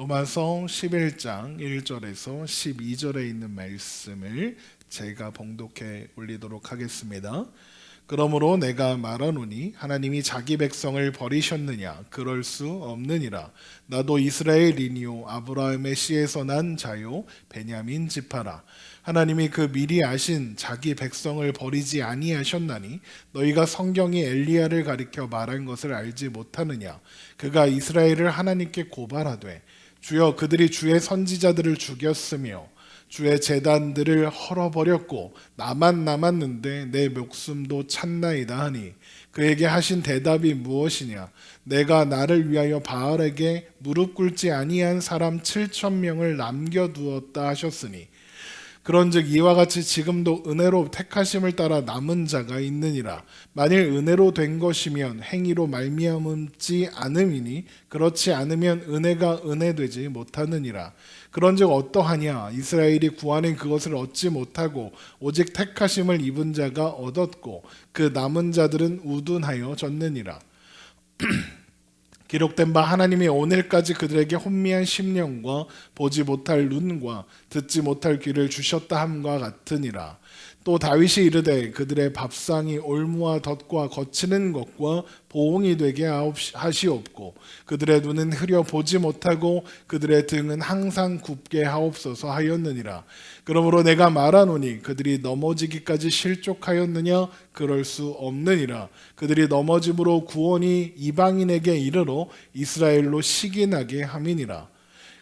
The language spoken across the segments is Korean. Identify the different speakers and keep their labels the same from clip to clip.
Speaker 1: 로마서 11장 1절에서 12절에 있는 말씀을 제가 봉독해 올리도록 하겠습니다. 그러므로 내가 말하노니 하나님이 자기 백성을 버리셨느냐? 그럴 수 없느니라. 나도 이스라엘이니요 아브라함의 씨에서 난 자요 베냐민 지파라. 하나님이 그 미리 아신 자기 백성을 버리지 아니하셨나니 너희가 성경이 엘리야를 가리켜 말한 것을 알지 못하느냐? 그가 이스라엘을 하나님께 고발하되 주여 그들이 주의 선지자들을 죽였으며 주의 제단들을 헐어버렸고 나만 남았는데 내 목숨도 찼나이다 하니 그에게 하신 대답이 무엇이냐? 내가 나를 위하여 바알에게 무릎 꿇지 아니한 사람 7,000명을 남겨두었다 하셨으니 그런즉 이와 같이 지금도 은혜로 택하심을 따라 남은 자가 있느니라. 만일 은혜로 된 것이면 행위로 말미암지 않음이니 그렇지 않으면 은혜가 은혜되지 못하느니라. 그런즉 어떠하냐? 이스라엘이 구하는 그것을 얻지 못하고 오직 택하심을 입은 자가 얻었고 그 남은 자들은 우둔하여 졌느니라. 기록된 바 하나님이 오늘까지 그들에게 혼미한 심령과 보지 못할 눈과 듣지 못할 귀를 주셨다 함과 같으니라. 또 다윗이 이르되 그들의 밥상이 올무와 덫과 거치는 것과 보응이 되게 하시옵고 그들의 눈은 흐려 보지 못하고 그들의 등은 항상 굽게 하옵소서 하였느니라. 그러므로 내가 말하노니 그들이 넘어지기까지 실족하였느냐? 그럴 수 없느니라. 그들이 넘어짐으로 구원이 이방인에게 이르러 이스라엘로 시기나게 함이니라.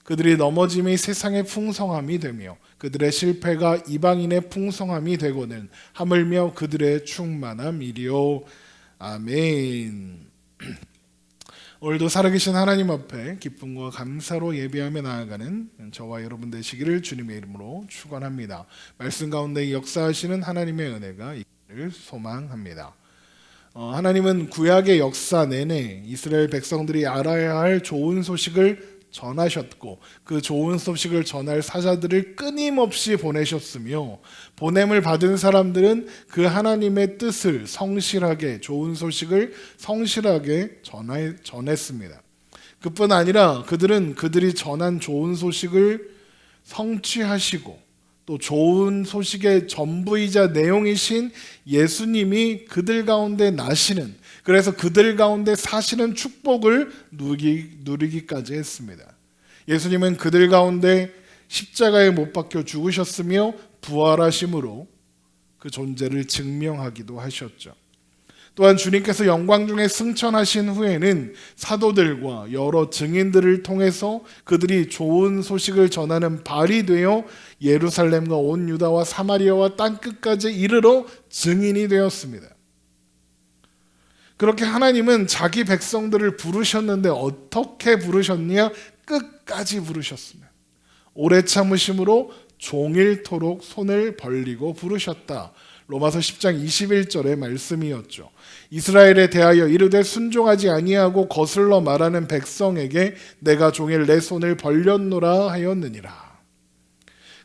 Speaker 1: 그들이 넘어짐이 세상의 풍성함이 되며 그들의 실패가 이방인의 풍성함이 되고는 하물며 그들의 충만함이리요. 아멘. 오늘도 살아계신 하나님 앞에 기쁨과 감사로 예배하며 나아가는 저와 여러분 되시기를 주님의 이름으로 축원합니다. 말씀 가운데 역사하시는 하나님의 은혜가 있기를 소망합니다. 하나님은 구약의 역사 내내 이스라엘 백성들이 알아야 할 좋은 소식을 전하셨고 그 좋은 소식을 전할 사자들을 끊임없이 보내셨으며 보냄을 받은 사람들은 그 하나님의 뜻을 성실하게 좋은 소식을 성실하게 전했습니다. 그뿐 아니라 그들은 그들이 전한 좋은 소식을 성취하시고 또 좋은 소식의 전부이자 내용이신 예수님이 그들 가운데 나시는 그래서 그들 가운데 사시는 축복을 누리기까지 했습니다. 예수님은 그들 가운데 십자가에 못 박혀 죽으셨으며 부활하심으로 그 존재를 증명하기도 하셨죠. 또한 주님께서 영광 중에 승천하신 후에는 사도들과 여러 증인들을 통해서 그들이 좋은 소식을 전하는 발이 되어 예루살렘과 온 유다와 사마리아와 땅끝까지 이르러 증인이 되었습니다. 그렇게 하나님은 자기 백성들을 부르셨는데 어떻게 부르셨냐? 끝까지 부르셨습니다. 오래 참으심으로 종일토록 손을 벌리고 부르셨다. 로마서 10장 21절의 말씀이었죠. 이스라엘에 대하여 이르되 순종하지 아니하고 거슬러 말하는 백성에게 내가 종일 내 손을 벌렸노라 하였느니라.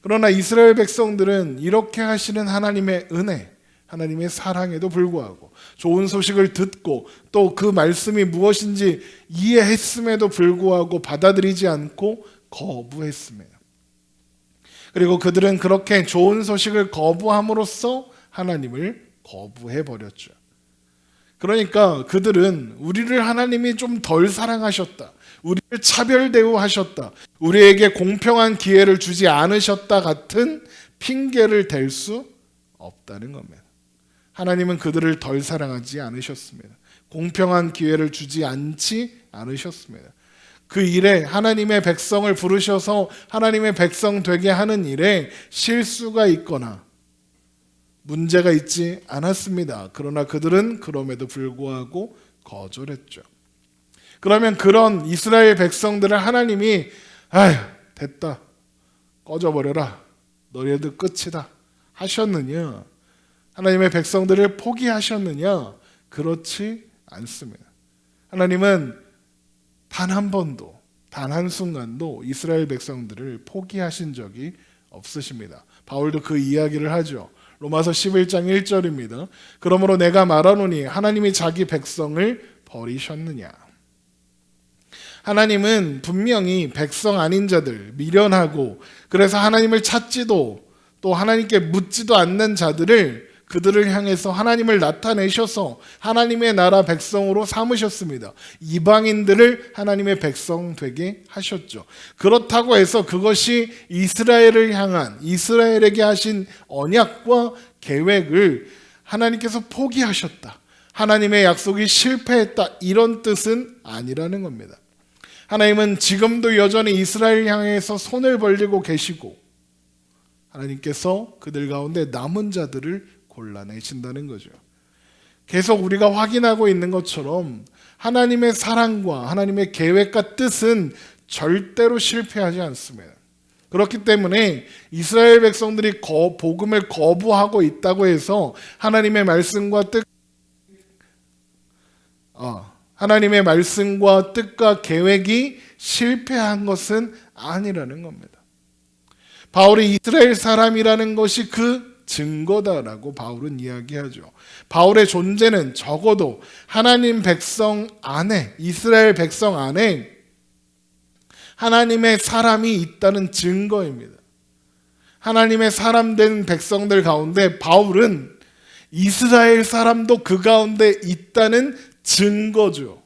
Speaker 1: 그러나 이스라엘 백성들은 이렇게 하시는 하나님의 은혜, 하나님의 사랑에도 불구하고 좋은 소식을 듣고 또 그 말씀이 무엇인지 이해했음에도 불구하고 받아들이지 않고 거부했습니다. 그리고 그들은 그렇게 좋은 소식을 거부함으로써 하나님을 거부해버렸죠. 그러니까 그들은 우리를 하나님이 좀 덜 사랑하셨다, 우리를 차별 대우하셨다, 우리에게 공평한 기회를 주지 않으셨다 같은 핑계를 댈 수 없다는 겁니다. 하나님은 그들을 덜 사랑하지 않으셨습니다. 공평한 기회를 주지 않으셨습니다. 그 일에 하나님의 백성을 부르셔서 하나님의 백성 되게 하는 일에 실수가 있거나 문제가 있지 않았습니다. 그러나 그들은 그럼에도 불구하고 거절했죠. 그러면 그런 이스라엘 백성들을 하나님이 아휴 됐다, 꺼져버려라, 너희들 끝이다 하셨느냐? 하나님의 백성들을 포기하셨느냐? 그렇지 않습니다. 하나님은 단 한 번도, 단 한순간도 이스라엘 백성들을 포기하신 적이 없으십니다. 바울도 그 이야기를 하죠. 로마서 11장 1절입니다. 그러므로 내가 말하노니 하나님이 자기 백성을 버리셨느냐? 하나님은 분명히 백성 아닌 자들, 미련하고 그래서 하나님을 찾지도 또 하나님께 묻지도 않는 자들을 그들을 향해서 하나님을 나타내셔서 하나님의 나라 백성으로 삼으셨습니다. 이방인들을 하나님의 백성 되게 하셨죠. 그렇다고 해서 그것이 이스라엘을 향한 이스라엘에게 하신 언약과 계획을 하나님께서 포기하셨다. 하나님의 약속이 실패했다. 이런 뜻은 아니라는 겁니다. 하나님은 지금도 여전히 이스라엘 향해서 손을 벌리고 계시고 하나님께서 그들 가운데 남은 자들을 골라내신다는 거죠. 계속 우리가 확인하고 있는 것처럼 하나님의 사랑과 하나님의 계획과 뜻은 절대로 실패하지 않습니다. 그렇기 때문에 이스라엘 백성들이 복음을 거부하고 있다고 해서 하나님의 말씀과 하나님의 말씀과 뜻과 계획이 실패한 것은 아니라는 겁니다. 바울이 이스라엘 사람이라는 것이 그 증거다라고 바울은 이야기하죠. 바울의 존재는 적어도 하나님 백성 안에, 이스라엘 백성 안에 하나님의 사람이 있다는 증거입니다. 하나님의 사람 된 백성들 가운데 바울은 이스라엘 사람도 그 가운데 있다는 증거죠.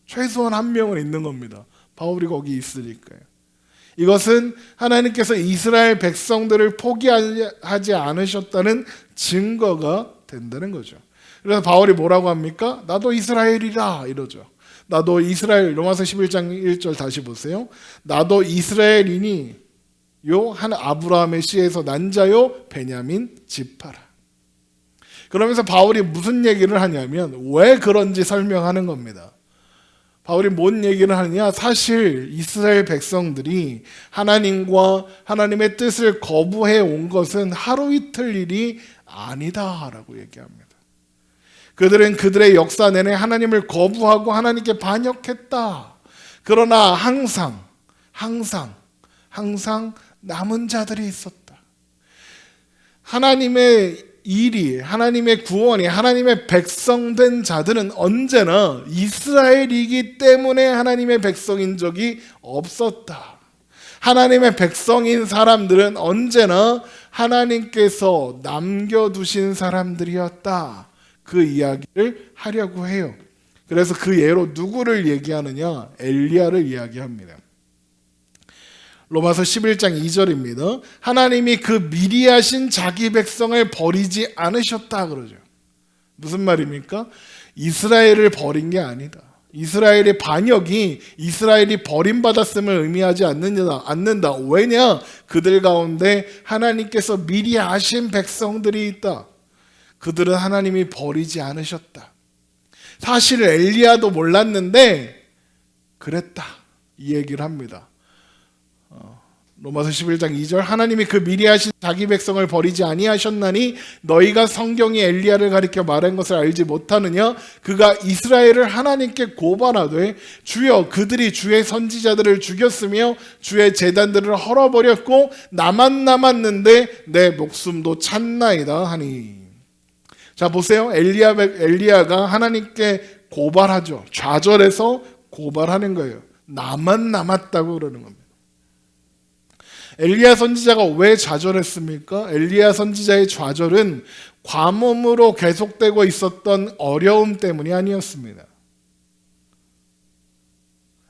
Speaker 1: 최소한 한 명은 있는 겁니다. 바울이 거기 있으니까요. 이것은 하나님께서 이스라엘 백성들을 포기하지 않으셨다는 증거가 된다는 거죠. 그래서 바울이 뭐라고 합니까? 나도 이스라엘이라 이러죠. 나도 이스라엘, 로마서 11장 1절 다시 보세요. 나도 이스라엘이니 한 아브라함의 씨에서 난 자요 베냐민 지파라. 그러면서 바울이 무슨 얘기를 하냐면 왜 그런지 설명하는 겁니다. 바울이 뭔 얘기를 하느냐? 사실 이스라엘 백성들이 하나님과 하나님의 뜻을 거부해 온 것은 하루 이틀 일이 아니다라고 얘기합니다. 그들은 그들의 역사 내내 하나님을 거부하고 하나님께 반역했다. 그러나 항상 남은 자들이 있었다. 하나님의 일이, 하나님의 구원이, 하나님의 백성된 자들은 언제나 이스라엘이기 때문에 하나님의 백성인 적이 없었다. 하나님의 백성인 사람들은 언제나 하나님께서 남겨두신 사람들이었다. 그 이야기를 하려고 해요. 그래서 그 예로 누구를 얘기하느냐? 엘리야를 이야기합니다. 로마서 11장 2절입니다. 하나님이 그 미리 하신 자기 백성을 버리지 않으셨다 그러죠. 무슨 말입니까? 이스라엘을 버린 게 아니다. 이스라엘의 반역이 이스라엘이 버림받았음을 의미하지 않는다. 왜냐? 그들 가운데 하나님께서 미리 아신 백성들이 있다. 그들은 하나님이 버리지 않으셨다. 사실 엘리야도 몰랐는데 그랬다. 이 얘기를 합니다. 로마서 11장 2절 하나님이 그 미리 하신 자기 백성을 버리지 아니하셨나니 너희가 성경이 엘리야를 가리켜 말한 것을 알지 못하느냐? 그가 이스라엘을 하나님께 고발하되 주여 그들이 주의 선지자들을 죽였으며 주의 제단들을 헐어버렸고 나만 남았는데 내 목숨도 찼나이다 하니. 자 보세요. 엘리야가 하나님께 고발하죠. 좌절해서 고발하는 거예요. 나만 남았다고 그러는 겁니다. 엘리야 선지자가 왜 좌절했습니까? 엘리야 선지자의 좌절은 과몸으로 계속되고 있었던 어려움 때문이 아니었습니다.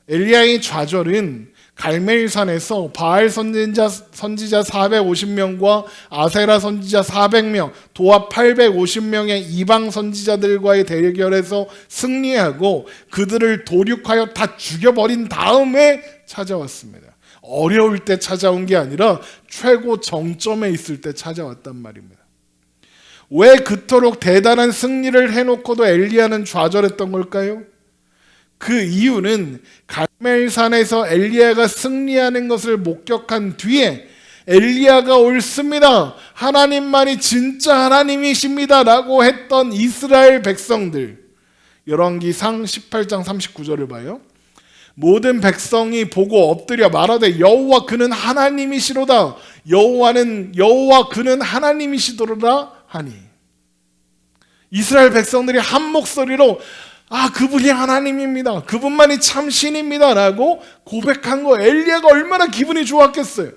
Speaker 1: 엘리야의 좌절은 갈멜산에서 바알 선지자 450명과 아세라 선지자 400명, 도합 850명의 이방 선지자들과의 대결에서 승리하고 그들을 도륙하여 다 죽여버린 다음에 찾아왔습니다. 어려울 때 찾아온 게 아니라 최고 정점에 있을 때 찾아왔단 말입니다. 왜 그토록 대단한 승리를 해놓고도 엘리야는 좌절했던 걸까요? 그 이유는 갈멜산에서 엘리야가 승리하는 것을 목격한 뒤에 엘리야가 옳습니다. 하나님만이 진짜 하나님이십니다. 라고 했던 이스라엘 백성들. 열왕기상 18장 39절을 봐요. 모든 백성이 보고 엎드려 말하되 여호와 그는 하나님이시로다. 여호와 그는 하나님이시도로다 하니. 이스라엘 백성들이 한 목소리로 그분이 하나님입니다. 그분만이 참 신입니다. 라고 고백한 거 엘리야가 얼마나 기분이 좋았겠어요.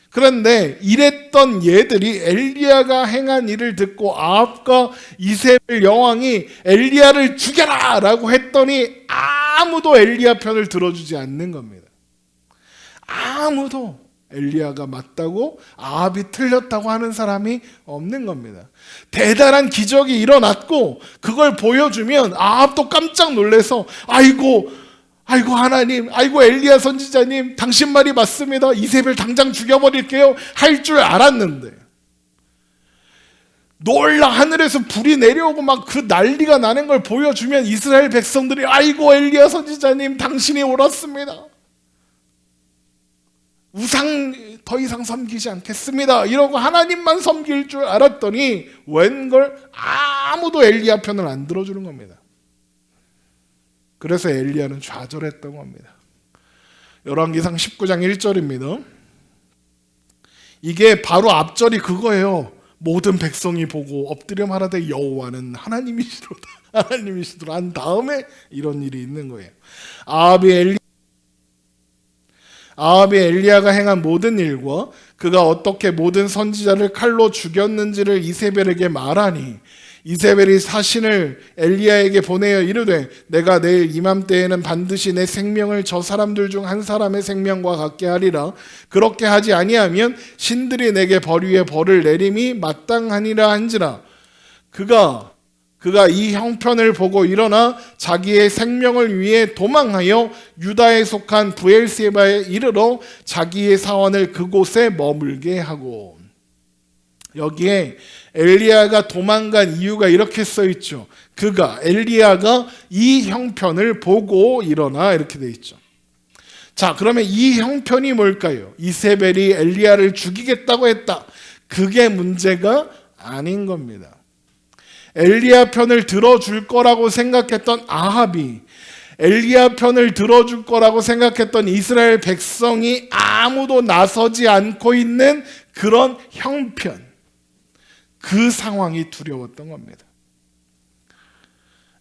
Speaker 1: 그런데 이랬던 얘들이 엘리야가 행한 일을 듣고 아합과 이세벨 여왕이 엘리야를 죽여라! 라고 했더니 아무도 엘리야 편을 들어주지 않는 겁니다. 아무도 엘리야가 맞다고 아합이 틀렸다고 하는 사람이 없는 겁니다. 대단한 기적이 일어났고 그걸 보여주면 아합도 깜짝 놀라서 아이고 하나님, 아이고 엘리야 선지자님, 당신 말이 맞습니다. 이세벨 당장 죽여버릴게요. 할 줄 알았는데 놀라 하늘에서 불이 내려오고 막 그 난리가 나는 걸 보여주면 이스라엘 백성들이 아이고 엘리야 선지자님 당신이 옳았습니다. 우상 더 이상 섬기지 않겠습니다. 이러고 하나님만 섬길 줄 알았더니 웬걸 아무도 엘리야 편을 안 들어주는 겁니다. 그래서 엘리야는 좌절했던 겁니다. 열왕기상 19장 1절입니다. 이게 바로 앞절이 그거예요. 모든 백성이 보고 엎드려 말하되 여호와는 하나님이시로다. 하나님이시로다 한 다음에 이런 일이 있는 거예요. 아합이 엘리야가 행한 모든 일과 그가 어떻게 모든 선지자를 칼로 죽였는지를 이세벨에게 말하니 이세벨이 사신을 엘리야에게 보내어 이르되 내가 내일 이맘때에는 반드시 내 생명을 저 사람들 중 한 사람의 생명과 같게 하리라. 그렇게 하지 아니하면 신들이 내게 벌 위에 벌을 내림이 마땅하니라 한지라. 그가 이 형편을 보고 일어나 자기의 생명을 위해 도망하여 유다에 속한 브엘세바에 이르러 자기의 사원을 그곳에 머물게 하고. 여기에 엘리야가 도망간 이유가 이렇게 써 있죠. 엘리야가 이 형편을 보고 일어나 이렇게 돼 있죠. 자, 그러면 이 형편이 뭘까요? 이세벨이 엘리야를 죽이겠다고 했다. 그게 문제가 아닌 겁니다. 엘리야 편을 들어줄 거라고 생각했던 아합이 엘리야 편을 들어줄 거라고 생각했던 이스라엘 백성이 아무도 나서지 않고 있는 그런 형편, 그 상황이 두려웠던 겁니다.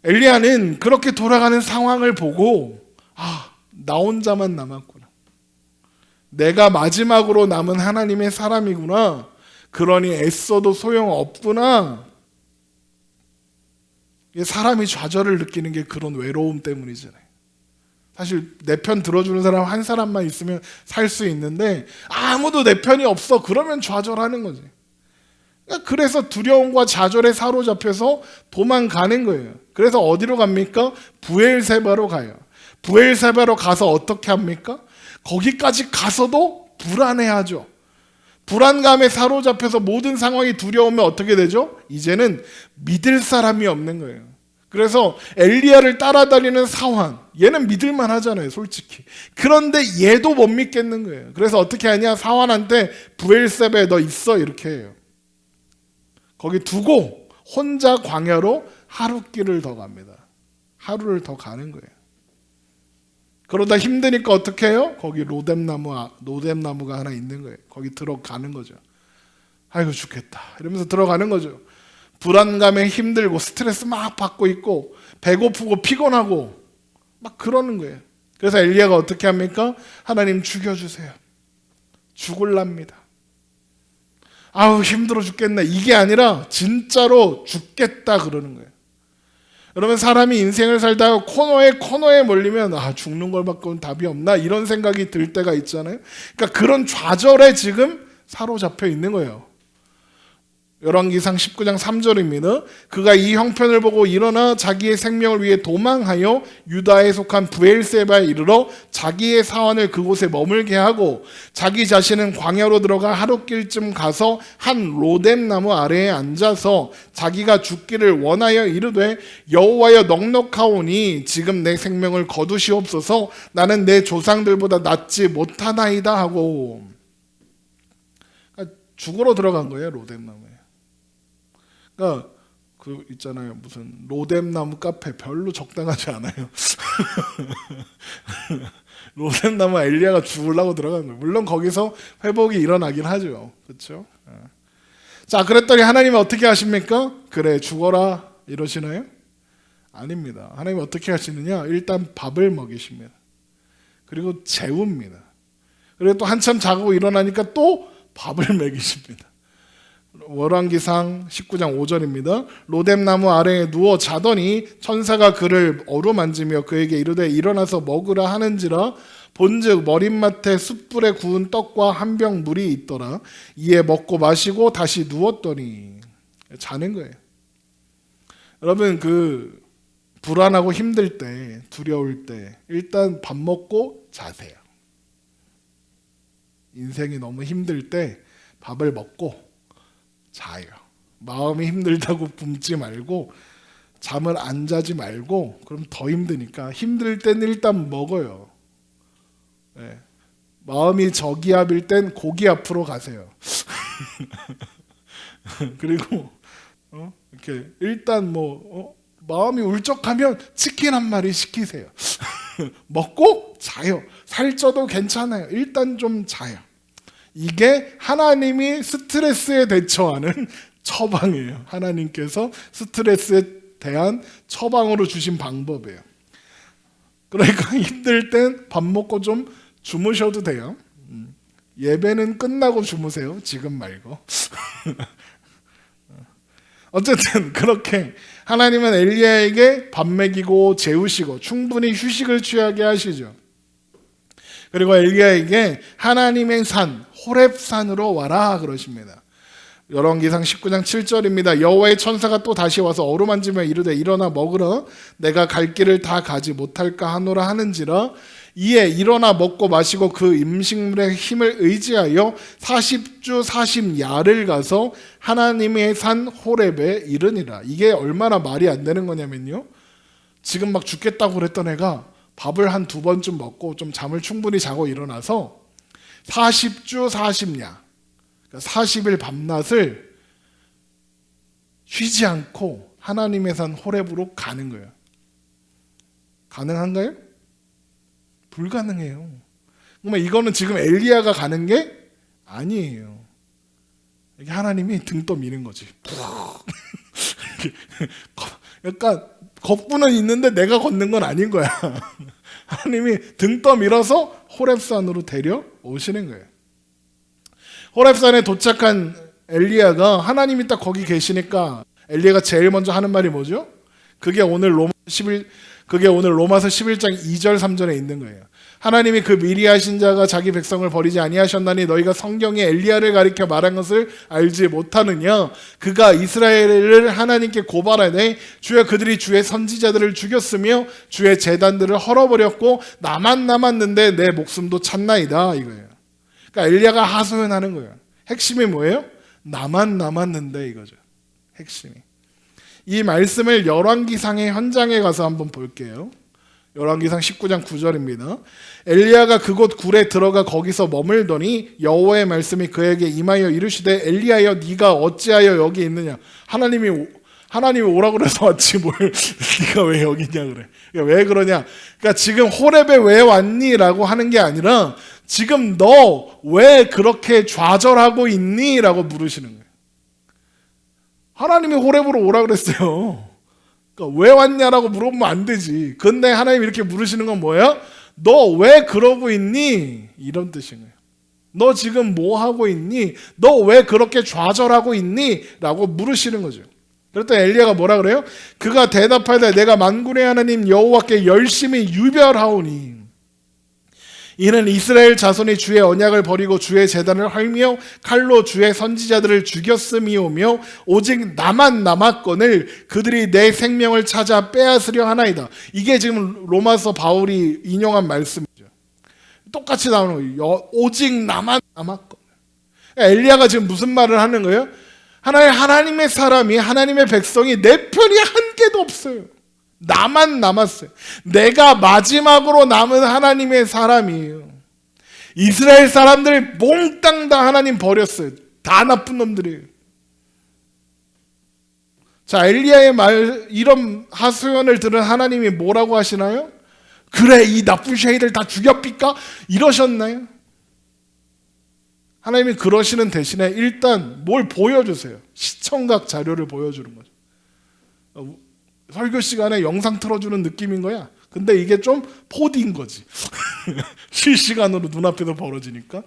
Speaker 1: 엘리야는 그렇게 돌아가는 상황을 보고 나 혼자만 남았구나. 내가 마지막으로 남은 하나님의 사람이구나. 그러니 애써도 소용없구나. 사람이 좌절을 느끼는 게 그런 외로움 때문이잖아요. 사실 내 편 들어주는 사람 한 사람만 있으면 살 수 있는데 아무도 내 편이 없어. 그러면 좌절하는 거지. 그래서 두려움과 좌절에 사로잡혀서 도망가는 거예요. 그래서 어디로 갑니까? 브엘세바로 가요. 브엘세바로 가서 어떻게 합니까? 거기까지 가서도 불안해하죠. 불안감에 사로잡혀서 모든 상황이 두려우면 어떻게 되죠? 이제는 믿을 사람이 없는 거예요. 그래서 엘리야를 따라다니는 사환, 얘는 믿을만 하잖아요, 솔직히. 그런데 얘도 못 믿겠는 거예요. 그래서 어떻게 하냐? 사환한테 브엘세바에 너 있어 이렇게 해요. 거기 두고 혼자 광야로 하루길을 더 갑니다. 하루를 더 가는 거예요. 그러다 힘드니까 어떻게 해요? 거기 로뎀나무가 하나 있는 거예요. 거기 들어가는 거죠. 아이고 죽겠다 이러면서 들어가는 거죠. 불안감에 힘들고 스트레스 막 받고 있고 배고프고 피곤하고 막 그러는 거예요. 그래서 엘리야가 어떻게 합니까? 하나님 죽여주세요. 죽을랍니다. 힘들어 죽겠네. 이게 아니라 진짜로 죽겠다 그러는 거예요. 여러분, 사람이 인생을 살다가 코너에 몰리면 죽는 걸밖에 답이 없나 이런 생각이 들 때가 있잖아요. 그러니까 그런 좌절에 지금 사로잡혀 있는 거예요. 열왕기상 19장 3절입니다. 그가 이 형편을 보고 일어나 자기의 생명을 위해 도망하여 유다에 속한 브엘세바에 이르러 자기의 사원을 그곳에 머물게 하고 자기 자신은 광야로 들어가 하루길쯤 가서 한 로뎀나무 아래에 앉아서 자기가 죽기를 원하여 이르되 여호와여 넉넉하오니 지금 내 생명을 거두시옵소서. 나는 내 조상들보다 낫지 못하나이다 하고. 죽으러 들어간 거예요, 로뎀나무에. 그러니까 그 있잖아요, 무슨 로뎀나무 카페 별로 적당하지 않아요. 로뎀나무 엘리야가 죽으려고 들어간 거예요. 물론 거기서 회복이 일어나긴 하죠, 그렇죠? 자, 그랬더니 하나님은 어떻게 하십니까? 그래 죽어라 이러시나요? 아닙니다. 하나님 어떻게 하시느냐? 일단 밥을 먹이십니다. 그리고 재웁니다. 그리고 또 한참 자고 일어나니까 또 밥을 먹이십니다. 열왕기상 19장 5절입니다. 로뎀나무 아래에 누워 자더니 천사가 그를 어루만지며 그에게 이르되 일어나서 먹으라 하는지라. 본즉 머릿맡에 숯불에 구운 떡과 한 병 물이 있더라. 이에 먹고 마시고 다시 누웠더니 자는 거예요. 여러분, 그 불안하고 힘들 때, 두려울 때 일단 밥 먹고 자세요. 인생이 너무 힘들 때 밥을 먹고 자요. 마음이 힘들다고 굶지 말고 잠을 안 자지 말고, 그럼 더 힘드니까 힘들 땐 일단 먹어요. 네. 마음이 저기압일 땐 고기 앞으로 가세요. 그리고 이렇게 일단 마음이 울적하면 치킨 한 마리 시키세요. 먹고 자요. 살쪄도 괜찮아요. 일단 좀 자요. 이게 하나님이 스트레스에 대처하는 처방이에요. 하나님께서 스트레스에 대한 처방으로 주신 방법이에요. 그러니까 힘들 땐 밥 먹고 좀 주무셔도 돼요. 예배는 끝나고 주무세요. 지금 말고. 어쨌든 그렇게 하나님은 엘리야에게 밥 먹이고 재우시고 충분히 휴식을 취하게 하시죠. 그리고 엘리야에게 하나님의 산 호렙산으로 와라 그러십니다. 열왕기상 19장 7절입니다. 여호와의 천사가 또 다시 와서 어루만지며 이르되 일어나 먹으라. 내가 갈 길을 다 가지 못할까 하노라 하는지라. 이에 일어나 먹고 마시고 그 음식물의 힘을 의지하여 40주 40야를 가서 하나님의 산 호렙에 이르니라. 이게 얼마나 말이 안 되는 거냐면요, 지금 막 죽겠다고 그랬던 애가 밥을 한 2번쯤 먹고 좀 잠을 충분히 자고 일어나서 40주 40야, 40일 밤낮을 쉬지 않고 하나님의 산 호렙으로 가는 거예요. 가능한가요? 불가능해요. 그러면 이거는 지금 엘리야가 가는 게 아니에요. 이게 하나님이 등 떠미는 거지. 약간 겁부는 있는데 내가 걷는 건 아닌 거야. 하나님이 등 떠밀어서 호렙산으로 데려오시는 거예요. 호렙산에 도착한 엘리야가 하나님이 딱 거기 계시니까 엘리야가 제일 먼저 하는 말이 뭐죠? 그게 오늘 로마서 11장 2절 3절에 있는 거예요. 하나님이 그 미리 하신 자가 자기 백성을 버리지 아니하셨나니 너희가 성경에 엘리야를 가리켜 말한 것을 알지 못하느냐. 그가 이스라엘을 하나님께 고발하되 주여 그들이 주의 선지자들을 죽였으며 주의 제단들을 헐어버렸고 나만 남았는데 내 목숨도 찼나이다 이거예요. 그러니까 엘리야가 하소연하는 거예요. 핵심이 뭐예요? 나만 남았는데 이거죠. 핵심이. 이 말씀을 열왕기상의 현장에 가서 한번 볼게요. 열왕기상 19장 9절입니다. 엘리야가 그곳 굴에 들어가 거기서 머물더니 여호와의 말씀이 그에게 임하여 이르시되 엘리야여 네가 어찌하여 여기 있느냐. 하나님이 오라고 그래서 왔지 뭘 네가 왜 여기냐 그래. 그러니까 왜 그러냐. 그러니까 지금 호렙에 왜 왔니? 라고 하는 게 아니라 지금 너 왜 그렇게 좌절하고 있니? 라고 물으시는 거예요. 하나님이 호렙으로 오라 그랬어요. 그러니까 왜 왔냐라고 물어보면 안 되지. 근데 하나님이 이렇게 물으시는 건 뭐야? 너 왜 그러고 있니? 이런 뜻인 거예요. 너 지금 뭐 하고 있니? 너 왜 그렇게 좌절하고 있니? 라고 물으시는 거죠. 그랬더니 엘리야가 뭐라 그래요? 그가 대답하되 내가 만군의 하나님 여호와께 열심히 유별하오니 이는 이스라엘 자손이 주의 언약을 버리고 주의 제단을 헐며 칼로 주의 선지자들을 죽였음이오며 오직 나만 남았거늘 그들이 내 생명을 찾아 빼앗으려 하나이다. 이게 지금 로마서 바울이 인용한 말씀이죠. 똑같이 나오는 거예요. 오직 나만 남았거늘. 엘리야가 지금 무슨 말을 하는 거예요? 하나님의 사람이, 하나님의 백성이 내 편이 한 개도 없어요. 나만 남았어요. 내가 마지막으로 남은 하나님의 사람이에요. 이스라엘 사람들 몽땅 다 하나님 버렸어요. 다 나쁜 놈들이에요. 자, 엘리야의 말, 이런 하소연을 들은 하나님이 뭐라고 하시나요? 그래, 이 나쁜 쉐이들 다 죽여삐까? 이러셨나요? 하나님이 그러시는 대신에 일단 뭘 보여주세요. 시청각 자료를 보여주는 거죠. 설교 시간에 영상 틀어주는 느낌인 거야. 근데 이게 좀 4D인 거지. 실시간으로 눈앞에서 벌어지니까.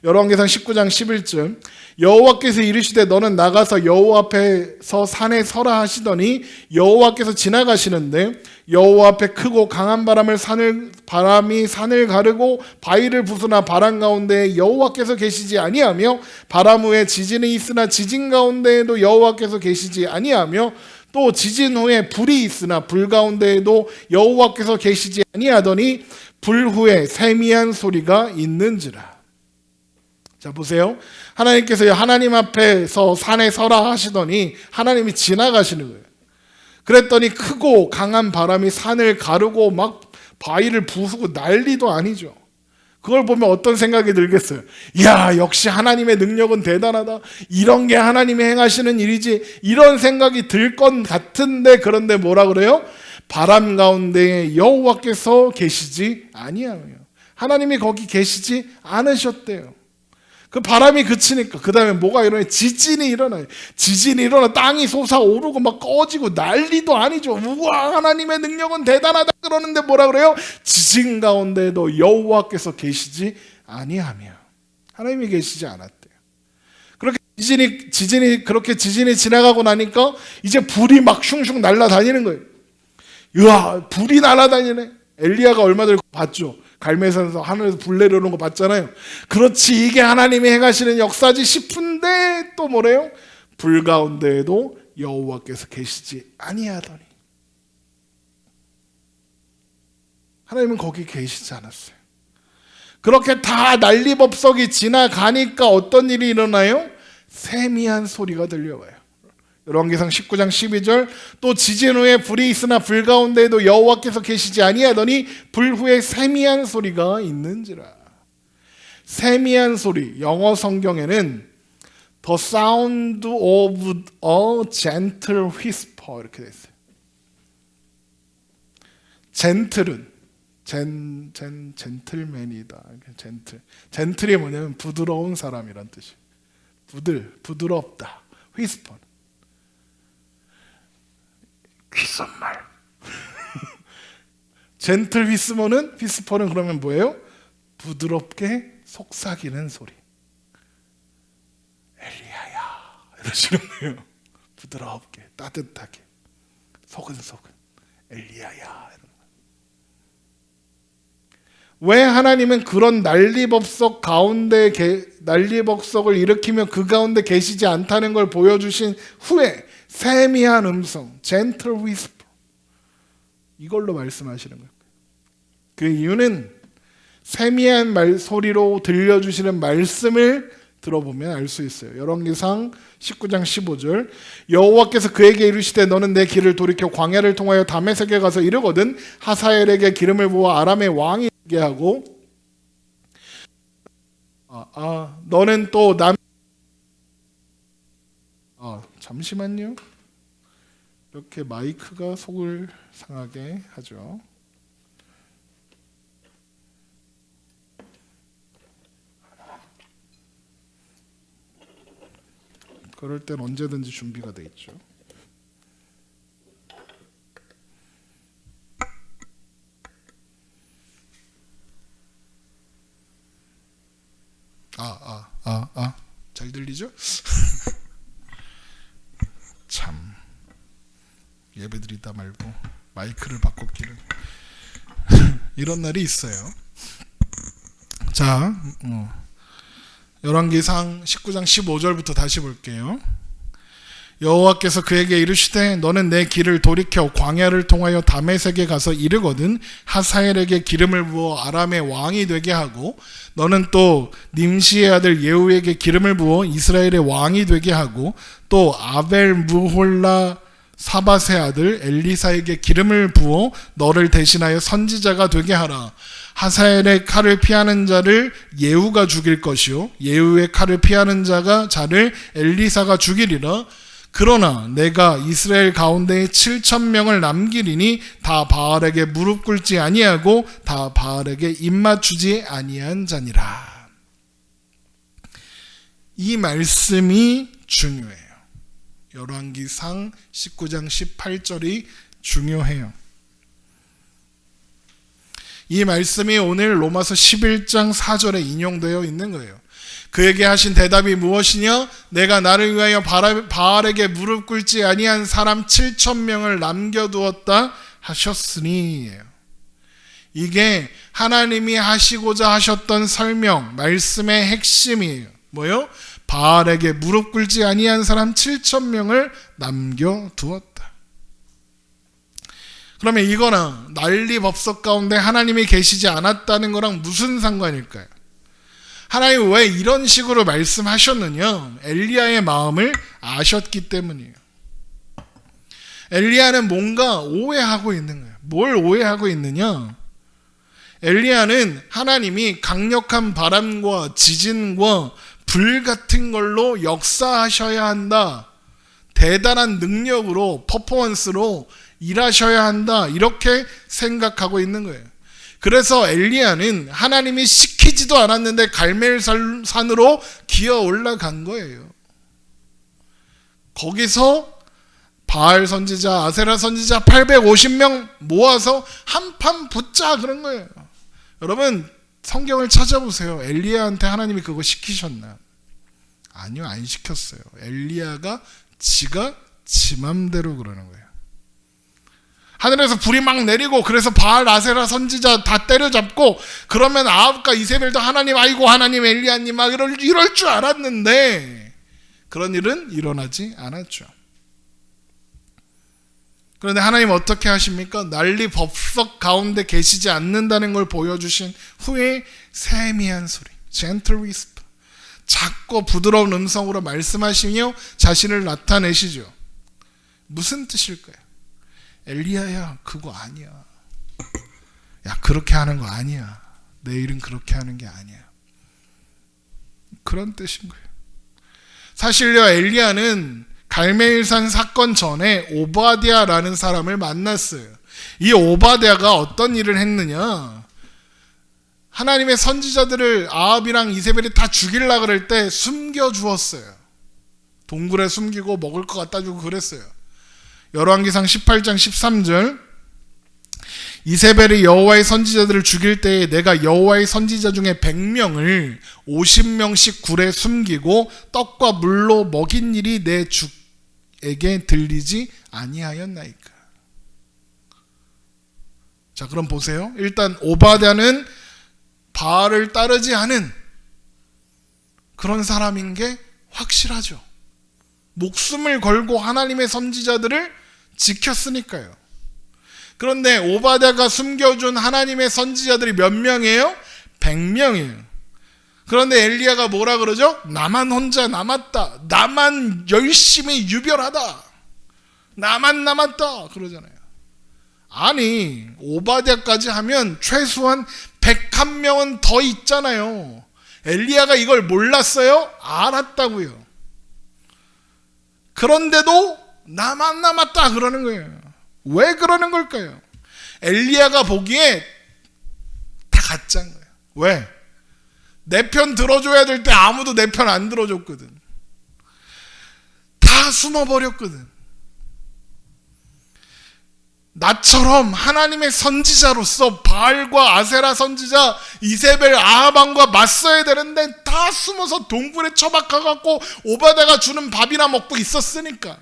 Speaker 1: 열왕기상 19장 11절 여호와께서 이르시되 너는 나가서 여호와 앞에서 산에 서라 하시더니 여호와께서 지나가시는데 여호와 앞에 크고 강한 바람이 산을 가르고 바위를 부수나 바람 가운데 여호와께서 계시지 아니하며 바람 후에 지진이 있으나 지진 가운데에도 여호와께서 계시지 아니하며 또 지진 후에 불이 있으나 불 가운데에도 여호와께서 계시지 아니하더니 불 후에 세미한 소리가 있는지라. 자 보세요. 하나님께서 하나님 앞에서 산에 서라 하시더니 하나님이 지나가시는 거예요. 그랬더니 크고 강한 바람이 산을 가르고 막 바위를 부수고 난리도 아니죠. 그걸 보면 어떤 생각이 들겠어요? 이야, 역시 하나님의 능력은 대단하다. 이런 게 하나님이 행하시는 일이지. 이런 생각이 들 것 같은데, 그런데 뭐라 그래요? 바람 가운데 여호와께서 계시지 아니하며. 하나님이 거기 계시지 않으셨대요. 그 바람이 그치니까 그 다음에 뭐가 일어나요? 지진이 일어나요. 지진이 일어나 땅이 솟아오르고 막 꺼지고 난리도 아니죠. 우와, 하나님의 능력은 대단하다 그러는데 뭐라 그래요? 지진 가운데도 여호와께서 계시지 아니하며. 하나님이 계시지 않았대요. 그렇게 지진이 지나가고 나니까 이제 불이 막 슝슝 날아다니는 거예요. 우와, 불이 날아다니네. 엘리야가 얼마 전에 봤죠. 갈멜산에서 하늘에서 불 내려오는 거 봤잖아요. 그렇지, 이게 하나님이 행하시는 역사지 싶은데 또 뭐래요? 불 가운데에도 여호와께서 계시지 아니하더니. 하나님은 거기 계시지 않았어요. 그렇게 다 난리법석이 지나가니까 어떤 일이 일어나요? 세미한 소리가 들려와요. 열왕기상 19장 12절 또 지진 후에 불이 있으나 불 가운데에도 여호와께서 계시지 아니하더니 불 후에 세미한 소리가 있는지라. 세미한 소리, 영어 성경에는 The sound of a gentle whisper 이렇게 돼 있어요. 젠틀은 젠틀맨이다. 젠틀이 뭐냐면 부드러운 사람이란 뜻이에요. 부드럽다. whisper 귓속말. 젠틀 휘스퍼는 그러면 뭐예요? 부드럽게 속삭이는 소리. 엘리야야 이러시는 거예요. 부드럽게 따뜻하게 소근소근 엘리야야. 왜 하나님은 그런 난리법석 가운데 난리법석을 일으키며 그 가운데 계시지 않다는 걸 보여주신 후에 세미한 음성, gentle whisper, 이걸로 말씀하시는 거예요. 그 이유는 세미한 소리로 들려주시는 말씀을 들어보면 알 수 있어요. 열왕기상 19장 15절 여호와께서 그에게 이르시되 너는 내 길을 돌이켜 광야를 통하여 다메섹에 가서 이르거든 하사엘에게 기름을 부어 아람의 왕이 되게 하고 너는 또 잠시만요. 이렇게 마이크가 속을 상하게 하죠. 그럴 땐 언제든지 준비가 돼 있죠. 잘 들리죠? 참 예배드리다 말고 마이크를 바꿨기를. 이런 날이 있어요. 자, 열왕기상 19장 15절부터 다시 볼게요. 여호와께서 그에게 이르시되 너는 내 길을 돌이켜 광야를 통하여 다메섹에 가서 이르거든 하사엘에게 기름을 부어 아람의 왕이 되게 하고 너는 또 님시의 아들 예후에게 기름을 부어 이스라엘의 왕이 되게 하고 또 아벨 무홀라 사밧의 아들 엘리사에게 기름을 부어 너를 대신하여 선지자가 되게 하라. 하사엘의 칼을 피하는 자를 예후가 죽일 것이요 예후의 칼을 피하는 자를 엘리사가 죽이리라. 그러나 내가 이스라엘 가운데에 7,000명을 남기리니 다 바알에게 무릎 꿇지 아니하고 다 바알에게 입맞추지 아니한 자니라. 이 말씀이 중요해요. 열왕기상 19장 18절이 중요해요. 이 말씀이 오늘 로마서 11장 4절에 인용되어 있는 거예요. 그에게 하신 대답이 무엇이냐? 내가 나를 위하여 바알에게 무릎 꿇지 아니한 사람 7,000명을 남겨두었다 하셨으니. 이게 하나님이 하시고자 하셨던 설명, 말씀의 핵심이에요. 뭐요? 바알에게 무릎 꿇지 아니한 사람 7,000명을 남겨두었다. 그러면 이거랑 난리법석 가운데 하나님이 계시지 않았다는 거랑 무슨 상관일까요? 하나님 왜 이런 식으로 말씀하셨느냐? 엘리야의 마음을 아셨기 때문이에요. 엘리야는 뭔가 오해하고 있는 거예요. 뭘 오해하고 있느냐? 엘리야는 하나님이 강력한 바람과 지진과 불 같은 걸로 역사하셔야 한다. 대단한 능력으로, 퍼포먼스로 일하셔야 한다. 이렇게 생각하고 있는 거예요. 그래서 엘리야는 하나님이 시키지도 않았는데 갈멜산으로 기어 올라간 거예요. 거기서 바알 선지자, 아세라 선지자 850명 모아서 한판 붙자 그런 거예요. 여러분 성경을 찾아보세요. 엘리야한테 하나님이 그거 시키셨나? 아니요, 안 시켰어요. 엘리야가 지가 지 맘대로 그러는 거예요. 하늘에서 불이 막 내리고 그래서 바알, 아세라 선지자 다 때려잡고 그러면 아합과 이세벨도 하나님, 아이고 하나님, 엘리야님 막 이럴 줄 알았는데 그런 일은 일어나지 않았죠. 그런데 하나님 어떻게 하십니까? 난리 법석 가운데 계시지 않는다는 걸 보여주신 후에 세미한 소리, gentle whisper, 작고 부드러운 음성으로 말씀하시며 자신을 나타내시죠. 무슨 뜻일까요? 엘리야야, 그거 아니야. 야, 그렇게 하는 거 아니야. 내 일은 그렇게 하는 게 아니야. 그런 뜻인 거예요. 사실요, 엘리야는 갈멜산 사건 전에 오바댜라는 사람을 만났어요. 이 오바댜가 어떤 일을 했느냐? 하나님의 선지자들을 아합이랑 이세벨이 다 죽이려고 그럴 때 숨겨주었어요. 동굴에 숨기고 먹을 거 갖다 주고 그랬어요. 열왕기상 18장 13절, 이세벨이 여호와의 선지자들을 죽일 때에 내가 여호와의 선지자 중에 100명을 50명씩 굴에 숨기고 떡과 물로 먹인 일이 내 주에게 들리지 아니하였나이까. 자, 그럼 보세요. 일단 오바댜는 바알을 따르지 않은 그런 사람인 게 확실하죠. 목숨을 걸고 하나님의 선지자들을 지켰으니까요. 그런데 오바댜가 숨겨준 하나님의 선지자들이 몇 명이에요? 100명이에요. 그런데 엘리야가 뭐라 그러죠? 나만 혼자 남았다. 나만 열심히 유별하다. 나만 남았다. 그러잖아요. 아니, 오바댜까지 하면 최소한 101명은 더 있잖아요. 엘리야가 이걸 몰랐어요? 알았다고요. 그런데도 나만 남았다 그러는 거예요. 왜 그러는 걸까요? 엘리야가 보기에 다 가짜인 거예요. 왜? 내 편 들어줘야 될 때 아무도 내 편 안 들어줬거든. 다 숨어버렸거든. 나처럼 하나님의 선지자로서 바알과 아세라 선지자, 이세벨, 아하방과 맞서야 되는데 다 숨어서 동굴에 처박혀갖고 오바댜가 주는 밥이나 먹고 있었으니까.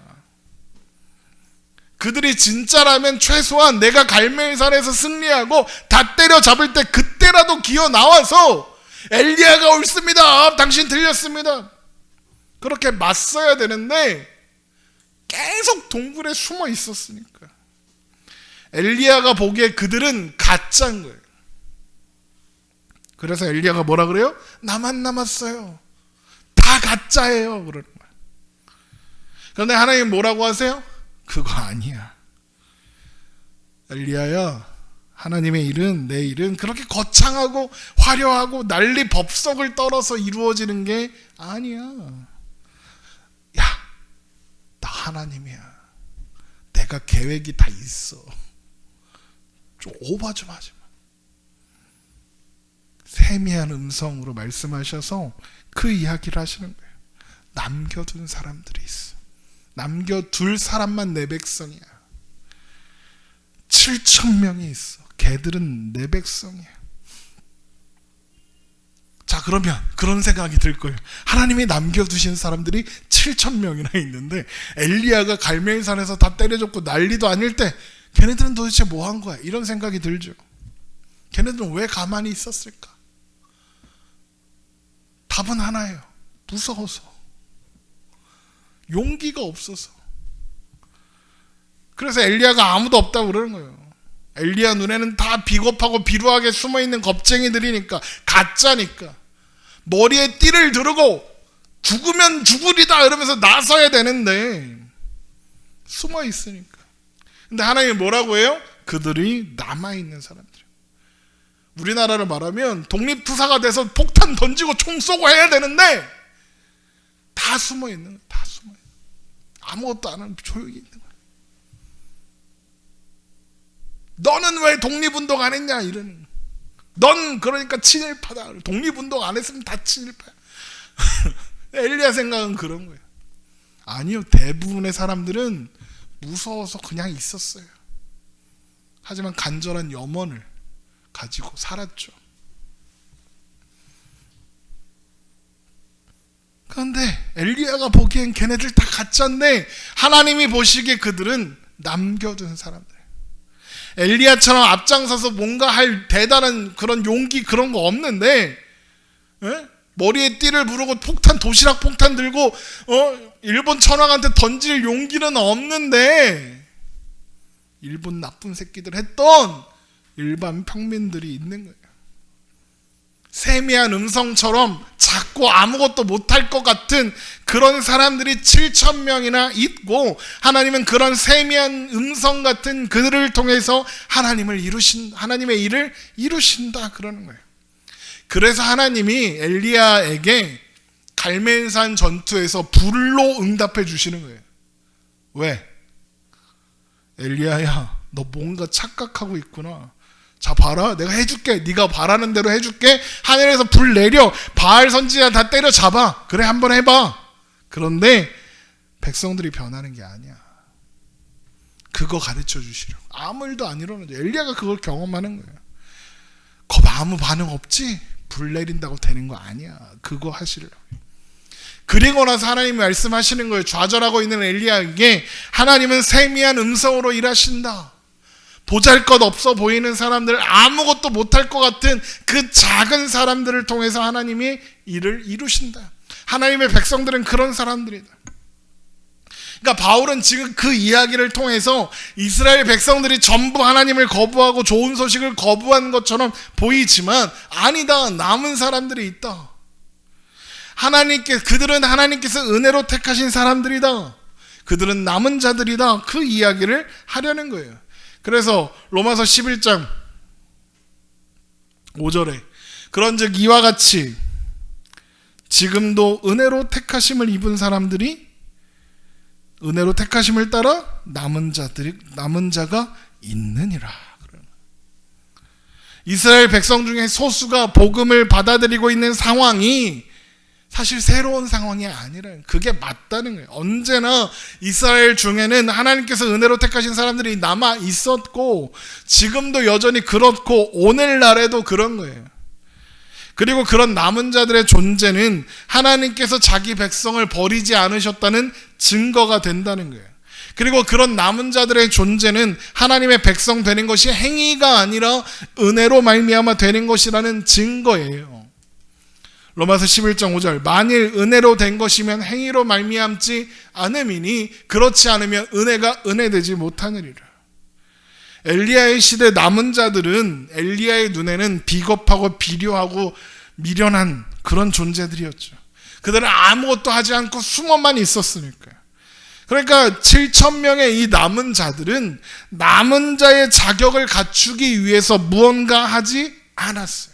Speaker 1: 그들이 진짜라면 최소한 내가 갈멜산에서 승리하고 다 때려잡을 때 그때라도 기어 나와서 엘리야가 옳습니다. 당신 들렸습니다. 그렇게 맞서야 되는데 계속 동굴에 숨어 있었으니까. 엘리야가 보기에 그들은 가짜인 거예요. 그래서 엘리야가 뭐라 그래요? 나만 남았어요. 다 가짜예요. 그러는 거예요. 그런데 하나님 뭐라고 하세요? 그거 아니야. 엘리야야, 하나님의 일은, 내 일은 그렇게 거창하고 화려하고 난리 법석을 떨어서 이루어지는 게 아니야. 야, 나 하나님이야. 내가 계획이 다 있어. 좀 오바 좀 하지 마. 세미한 음성으로 말씀하셔서 그 이야기를 하시는 거예요. 남겨둔 사람들이 있어. 남겨둘 사람만 내 백성이야. 7,000명이 있어. 걔들은 내 백성이야. 자, 그러면 그런 생각이 들 거예요. 하나님이 남겨두신 사람들이 7,000명이나 있는데 엘리야가 갈멜산에서 다 때려잡고 난리도 아닐 때 걔네들은 도대체 뭐 한 거야? 이런 생각이 들죠. 걔네들은 왜 가만히 있었을까? 답은 하나예요. 무서워서. 용기가 없어서. 그래서 엘리야가 아무도 없다고 그러는 거예요. 엘리야 눈에는 다 비겁하고 비루하게 숨어있는 겁쟁이들이니까, 가짜니까. 머리에 띠를 두르고 죽으면 죽으리다 이러면서 나서야 되는데 숨어 있으니까. 근데 하나님이 뭐라고 해요? 그들이 남아있는 사람들. 우리나라를 말하면 독립투사가 돼서 폭탄 던지고 총 쏘고 해야 되는데 다 숨어 있는 거예요. 다 숨어 있는 거예요. 아무것도 안 하면 조용히 있는 거예요. 너는 왜 독립운동 안 했냐 이러는 거예요. 넌 그러니까 친일파다. 독립운동 안 했으면 다 친일파야. 엘리야 생각은 그런 거예요. 아니요, 대부분의 사람들은 무서워서 그냥 있었어요. 하지만 간절한 염원을 가지고 살았죠. 그런데 엘리야가 보기엔 걔네들 다 가짜인데 하나님이 보시기에 그들은 남겨둔 사람들. 엘리야처럼 앞장서서 뭔가 할 대단한 그런 용기 그런 거 없는데, 머리에 띠를 부르고 폭탄, 도시락 폭탄 들고 일본 천황한테 던질 용기는 없는데 일본 나쁜 새끼들 했던 일반 평민들이 있는 거예요. 세미한 음성처럼 작고 아무것도 못할 것 같은 그런 사람들이 7,000명이나 있고, 하나님은 그런 세미한 음성 같은 그들을 통해서 하나님의 일을 이루신다 그러는 거예요. 그래서 하나님이 엘리야에게 갈멜산 전투에서 불로 응답해 주시는 거예요. 왜? 엘리야야, 너 뭔가 착각하고 있구나. 자, 봐라, 내가 해줄게. 네가 바라는 대로 해줄게. 하늘에서 불 내려 바알 선지자 다 때려잡아. 그래, 한번 해봐. 그런데 백성들이 변하는 게 아니야. 그거 가르쳐 주시려고. 아무 일도 안 일어나죠. 엘리야가 그걸 경험하는 거예요. 아무 반응 없지? 불 내린다고 되는 거 아니야. 그거 하시려고. 그리고 나서 하나님이 말씀하시는 거예요. 좌절하고 있는 엘리야에게 하나님은 세미한 음성으로 일하신다. 보잘것없어 보이는 사람들, 아무것도 못할 것 같은 그 작은 사람들을 통해서 하나님이 일을 이루신다. 하나님의 백성들은 그런 사람들이다. 그러니까 바울은 지금 그 이야기를 통해서 이스라엘 백성들이 전부 하나님을 거부하고 좋은 소식을 거부한 것처럼 보이지만 아니다. 남은 사람들이 있다. 그들은 하나님께서 은혜로 택하신 사람들이다. 그들은 남은 자들이다. 그 이야기를 하려는 거예요. 그래서 로마서 11장 5절에 그런즉 이와 같이 지금도 은혜로 택하심을 입은 사람들이 은혜로 택하심을 따라 남은 자가 있느니라. 이스라엘 백성 중에 소수가 복음을 받아들이고 있는 상황이 사실 새로운 상황이 아니라 그게 맞다는 거예요. 언제나 이스라엘 중에는 하나님께서 은혜로 택하신 사람들이 남아 있었고 지금도 여전히 그렇고 오늘날에도 그런 거예요. 그리고 그런 남은 자들의 존재는 하나님께서 자기 백성을 버리지 않으셨다는 증거가 된다는 거예요. 그리고 그런 남은 자들의 존재는 하나님의 백성 되는 것이 행위가 아니라 은혜로 말미암아 되는 것이라는 증거예요. 로마서 11장 5절 만일 은혜로 된 것이면 행위로 말미암지 않음이니 그렇지 않으면 은혜가 은혜되지 못하느니라. 엘리야의 시대 남은 자들은 엘리야의 눈에는 비겁하고 비료하고 미련한 그런 존재들이었죠. 그들은 아무것도 하지 않고 숨어만 있었으니까요. 그러니까 7,000명의 이 남은 자들은 남은 자의 자격을 갖추기 위해서 무언가 하지 않았어요.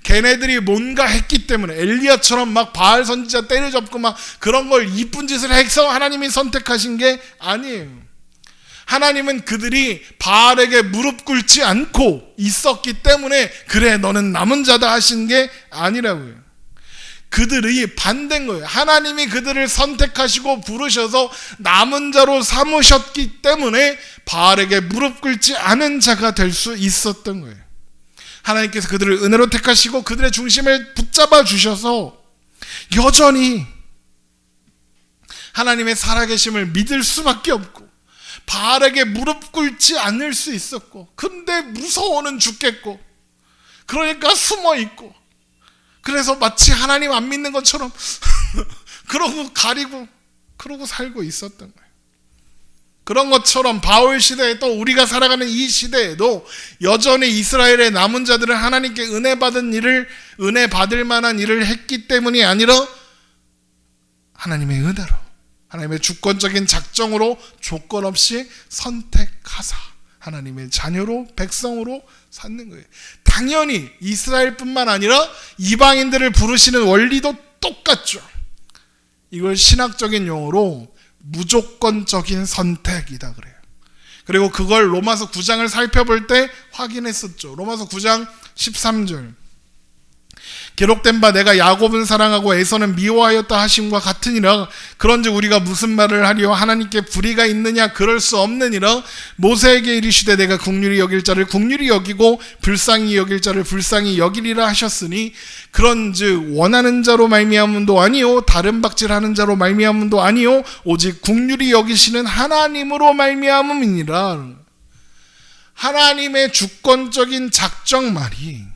Speaker 1: 걔네들이 뭔가 했기 때문에 엘리야처럼 막 바알 선지자 때려잡고 막 그런 걸 이쁜 짓을 해서 하나님이 선택하신 게 아니에요. 하나님은 그들이 바알에게 무릎 꿇지 않고 있었기 때문에 그래 너는 남은 자다 하신 게 아니라고요. 그들이 반대인 거예요. 하나님이 그들을 선택하시고 부르셔서 남은 자로 삼으셨기 때문에 바알에게 무릎 꿇지 않은 자가 될 수 있었던 거예요. 하나님께서 그들을 은혜로 택하시고 그들의 중심을 붙잡아 주셔서 여전히 하나님의 살아계심을 믿을 수밖에 없고 바알에게 무릎 꿇지 않을 수 있었고, 근데 무서워는 죽겠고, 그러니까 숨어 있고, 그래서 마치 하나님 안 믿는 것처럼 그러고 가리고 그러고 살고 있었던 거예요. 그런 것처럼 바울 시대에 또 우리가 살아가는 이 시대에도 여전히 이스라엘의 남은 자들은 하나님께 은혜 받을 만한 일을 했기 때문이 아니라 하나님의 은혜로, 하나님의 주권적인 작정으로 조건 없이 선택하사 하나님의 자녀로, 백성으로 삼는 거예요. 당연히 이스라엘뿐만 아니라 이방인들을 부르시는 원리도 똑같죠. 이걸 신학적인 용어로 무조건적인 선택이다 그래요. 그리고 그걸 로마서 9장을 살펴볼 때 확인했었죠. 로마서 9장 13절. 기록된 바 내가 야곱은 사랑하고 에서는 미워하였다 하심과 같으니라. 그런즉 우리가 무슨 말을 하리요? 하나님께 불의가 있느냐? 그럴 수 없느니라. 모세에게 이르시되 내가 긍휼히 여길 자를 긍휼히 여기고 불쌍히 여길 자를 불쌍히 여기리라 하셨으니, 그런즉 원하는 자로 말미암음도 아니요 다른 박질하는 자로 말미암음도 아니요 오직 긍휼히 여기시는 하나님으로 말미암음이니라. 하나님의 주권적인 작정말이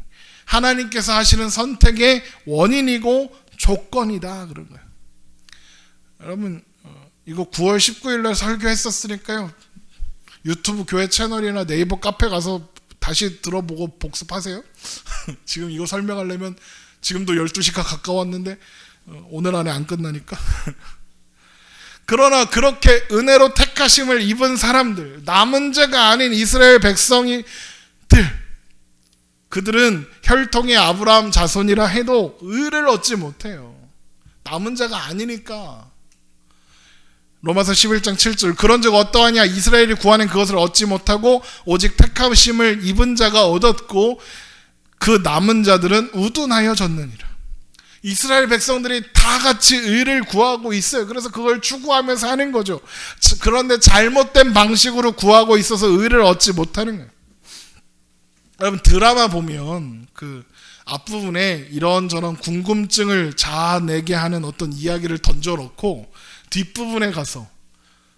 Speaker 1: 하나님께서 하시는 선택의 원인이고 조건이다 그런 거예요. 여러분, 이거 9월 19일 날 설교했었으니까요, 유튜브 교회 채널이나 네이버 카페 가서 다시 들어보고 복습하세요. 지금 이거 설명하려면 지금도 12시가 가까웠는데 오늘 안에 안 끝나니까. 그러나 그렇게 은혜로 택하심을 입은 사람들, 남은 자가 아닌 이스라엘 백성이들, 그들은 혈통의 아브라함 자손이라 해도 의를 얻지 못해요. 남은 자가 아니니까. 로마서 11장 7절. 그런즉 어떠하냐? 이스라엘이 구하는 그것을 얻지 못하고 오직 택하심을 입은 자가 얻었고 그 남은 자들은 우둔하여 졌느니라. 이스라엘 백성들이 다 같이 의를 구하고 있어요. 그래서 그걸 추구하면서 하는 거죠. 그런데 잘못된 방식으로 구하고 있어서 의를 얻지 못하는 거예요. 여러분, 드라마 보면 그 앞부분에 이런저런 궁금증을 자아내게 하는 어떤 이야기를 던져놓고 뒷부분에 가서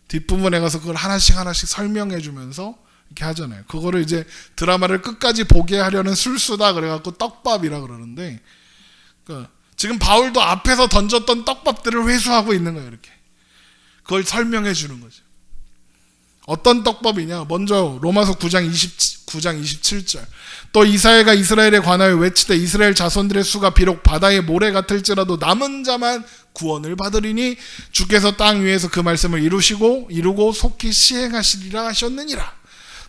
Speaker 1: 그걸 하나씩 설명해 주면서 이렇게 하잖아요. 그거를 이제 드라마를 끝까지 보게 하려는 술수다 그래갖고 떡밥이라 그러는데, 그러니까 지금 바울도 앞에서 던졌던 떡밥들을 회수하고 있는 거예요. 이렇게 그걸 설명해 주는 거죠. 어떤 떡밥이냐? 먼저 로마서 9장 27절. 또 이사야가 이스라엘에 관하여 외치되 이스라엘 자손들의 수가 비록 바다의 모래 같을지라도 남은 자만 구원을 받으리니 주께서 땅 위에서 그 말씀을 이루고 속히 시행하시리라 하셨느니라.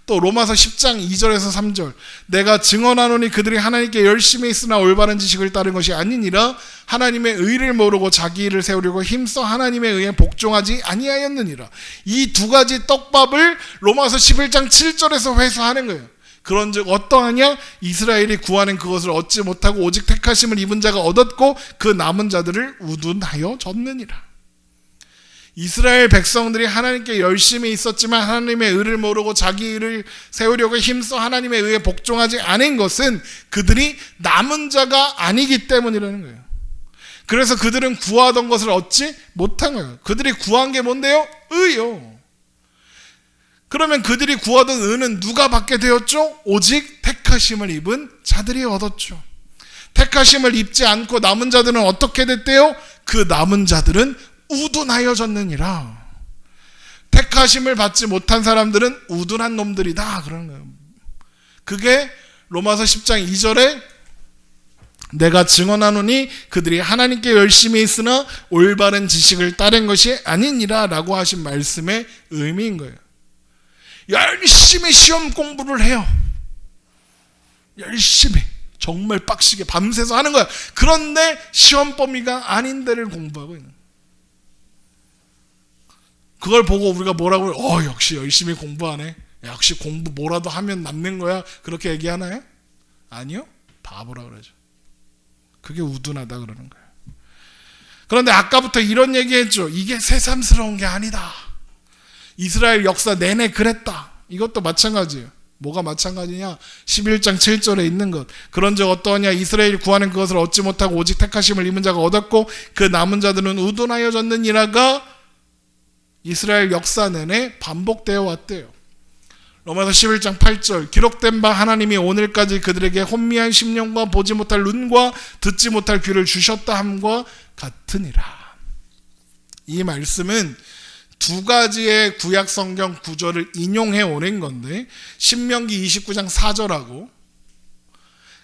Speaker 1: 또 로마서 10장 2절에서 3절. 내가 증언하노니 그들이 하나님께 열심히 있으나 올바른 지식을 따른 것이 아니니라. 하나님의 의를 모르고 자기 일을 세우려고 힘써 하나님의 의에 복종하지 아니하였느니라. 이 두 가지 떡밥을 로마서 11장 7절에서 회수하는 거예요. 그런즉 어떠하냐? 이스라엘이 구하는 그것을 얻지 못하고 오직 택하심을 입은 자가 얻었고 그 남은 자들을 우둔하여 졌느니라. 이스라엘 백성들이 하나님께 열심히 있었지만 하나님의 의를 모르고 자기 의를 세우려고 힘써 하나님의 의에 복종하지 않은 것은 그들이 남은 자가 아니기 때문이라는 거예요. 그래서 그들은 구하던 것을 얻지 못한 거예요. 그들이 구한 게 뭔데요? 의요. 그러면 그들이 구하던 의는 누가 받게 되었죠? 오직 택하심을 입은 자들이 얻었죠. 택하심을 입지 않고 남은 자들은 어떻게 됐대요? 그 남은 자들은 우둔하여 졌느니라. 택하심을 받지 못한 사람들은 우둔한 놈들이다 그러는 거예요. 그게 로마서 10장 2절에 내가 증언하노니 그들이 하나님께 열심히 있으나 올바른 지식을 따른 것이 아니니라 라고 하신 말씀의 의미인 거예요. 열심히 시험 공부를 해요. 열심히 정말 빡시게 밤새서 하는 거야. 그런데 시험 범위가 아닌 데를 공부하고 있는 거예요. 그걸 보고 우리가 뭐라고 해요? 역시 열심히 공부하네. 역시 공부 뭐라도 하면 남는 거야. 그렇게 얘기하나요? 아니요. 바보라 그러죠. 그게 우둔하다 그러는 거예요. 그런데 아까부터 이런 얘기했죠. 이게 새삼스러운 게 아니다. 이스라엘 역사 내내 그랬다. 이것도 마찬가지예요. 뭐가 마찬가지냐? 11장 7절에 있는 것. 그런즉 어떠하냐? 이스라엘이 구하는 그것을 얻지 못하고 오직 택하심을 입은 자가 얻었고 그 남은 자들은 우둔하여졌느니라가 이스라엘 역사 내내 반복되어 왔대요. 로마서 11장 8절 기록된 바 하나님이 오늘까지 그들에게 혼미한 심령과 보지 못할 눈과 듣지 못할 귀를 주셨다 함과 같으니라. 이 말씀은 두 가지의 구약 성경 구절을 인용해 오는 건데, 신명기 29장 4절하고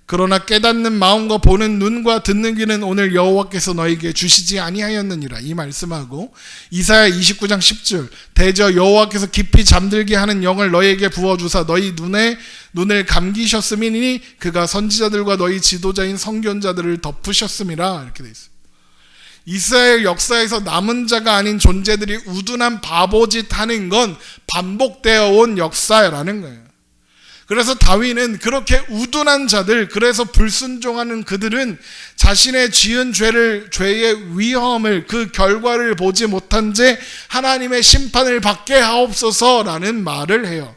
Speaker 1: 그러나 깨닫는 마음과 보는 눈과 듣는 귀는 오늘 여호와께서 너에게 주시지 아니하였느니라, 이 말씀하고 이사야 29장 10절 대저 여호와께서 깊이 잠들게 하는 영을 너에게 부어주사 너희 눈을 감기셨음이니 그가 선지자들과 너희 지도자인 선견자들을 덮으셨음이라, 이렇게 돼 있어요. 이스라엘 역사에서 남은 자가 아닌 존재들이 우둔한 바보짓 하는 건 반복되어 온 역사라는 거예요. 그래서 다윗은 그렇게 우둔한 자들, 그래서 불순종하는 그들은 자신의 지은 죄의 위험을, 그 결과를 보지 못한 채 하나님의 심판을 받게 하옵소서라는 말을 해요.